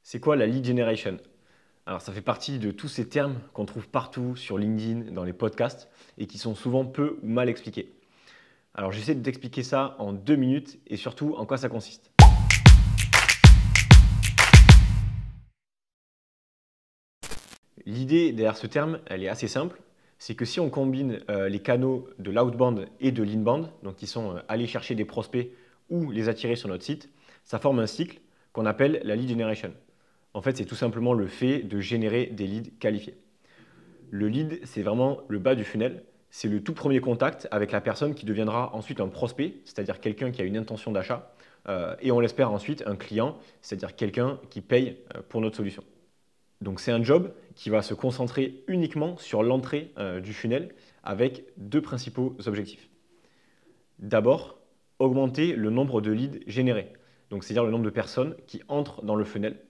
C'est quoi la lead generation? Alors ça fait partie de tous ces termes qu'on trouve partout sur LinkedIn, dans les podcasts, et qui sont souvent peu ou mal expliqués. Alors j'essaie de t'expliquer ça en 2 minutes et surtout en quoi ça consiste. L'idée derrière ce terme, elle est assez simple. C'est que si on combine les canaux de l'outbound et de l'inbound, donc qui sont aller chercher des prospects ou les attirer sur notre site, ça forme un cycle qu'on appelle la lead generation. En fait, c'est tout simplement le fait de générer des leads qualifiés. Le lead, c'est vraiment le bas du funnel. C'est le tout premier contact avec la personne qui deviendra ensuite un prospect, c'est-à-dire quelqu'un qui a une intention d'achat, et on l'espère ensuite un client, c'est-à-dire quelqu'un qui paye pour notre solution. Donc c'est un job qui va se concentrer uniquement sur l'entrée du funnel avec deux principaux objectifs. D'abord, augmenter le nombre de leads générés, donc c'est-à-dire le nombre de personnes qui entrent dans le funnel.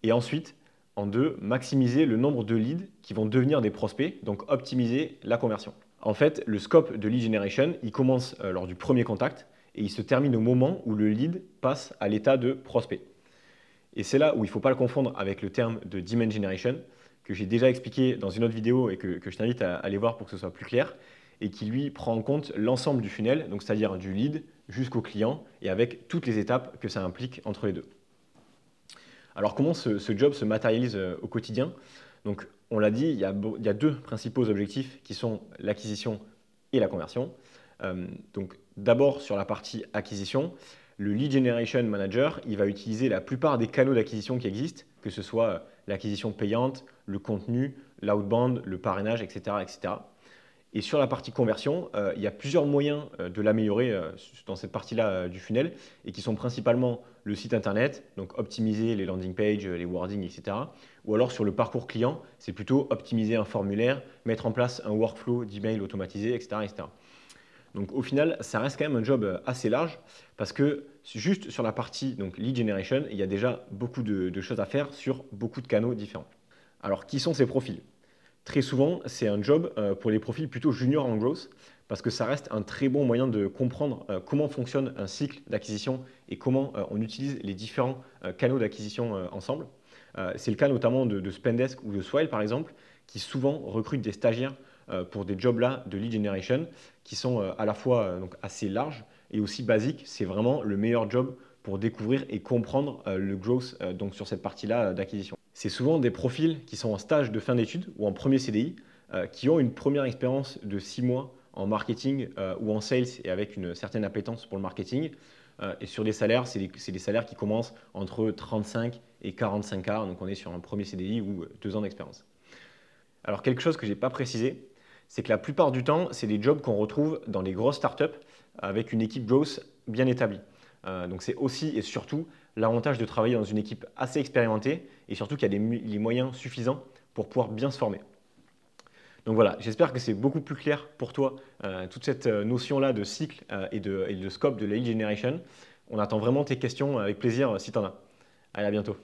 Et ensuite, en deux, maximiser le nombre de leads qui vont devenir des prospects, donc optimiser la conversion. En fait, le scope de lead generation, il commence lors du premier contact et il se termine au moment où le lead passe à l'état de prospect. Et c'est là où il ne faut pas le confondre avec le terme de demand generation, que j'ai déjà expliqué dans une autre vidéo et que je t'invite à aller voir pour que ce soit plus clair, et qui lui prend en compte l'ensemble du funnel, donc c'est-à-dire du lead jusqu'au client, et avec toutes les étapes que ça implique entre les deux. Alors comment ce job se matérialise au quotidien? Donc on l'a dit, il y a deux principaux objectifs qui sont l'acquisition et la conversion. Donc d'abord sur la partie acquisition, le Lead Generation Manager, il va utiliser la plupart des canaux d'acquisition qui existent, que ce soit l'acquisition payante, le contenu, l'outbound, le parrainage, etc., etc. Et sur la partie conversion, il y a plusieurs moyens de l'améliorer dans cette partie-là du funnel et qui sont principalement le site internet, donc optimiser les landing pages, les wordings, etc. Ou alors sur le parcours client, c'est plutôt optimiser un formulaire, mettre en place un workflow d'email automatisé, etc., etc. Donc au final, ça reste quand même un job assez large parce que juste sur la partie donc, lead generation, il y a déjà beaucoup de choses à faire sur beaucoup de canaux différents. Alors qui sont ces profils? Très souvent, c'est un job pour les profils plutôt juniors en growth parce que ça reste un très bon moyen de comprendre comment fonctionne un cycle d'acquisition et comment on utilise les différents canaux d'acquisition ensemble. C'est le cas notamment de Spendesk ou de Swile par exemple, qui souvent recrutent des stagiaires pour des jobs là de lead generation qui sont à la fois donc assez larges et aussi basiques. C'est vraiment le meilleur job pour découvrir et comprendre le growth donc sur cette partie-là d'acquisition. C'est souvent des profils qui sont en stage de fin d'études ou en premier CDI, qui ont une première expérience de 6 mois en marketing ou en sales et avec une certaine appétence pour le marketing. Et sur les salaires, c'est des salaires qui commencent entre 35 et 45 K, donc on est sur un premier CDI ou 2 ans d'expérience. Alors quelque chose que je n'ai pas précisé, c'est que la plupart du temps, c'est des jobs qu'on retrouve dans les grosses startups avec une équipe growth bien établie. Donc c'est aussi et surtout l'avantage de travailler dans une équipe assez expérimentée et surtout qu'il y a les moyens suffisants pour pouvoir bien se former. Donc voilà, j'espère que c'est beaucoup plus clair pour toi toute cette notion-là de cycle et de scope de la lead generation. On attend vraiment tes questions avec plaisir si tu en as. Allez, à bientôt.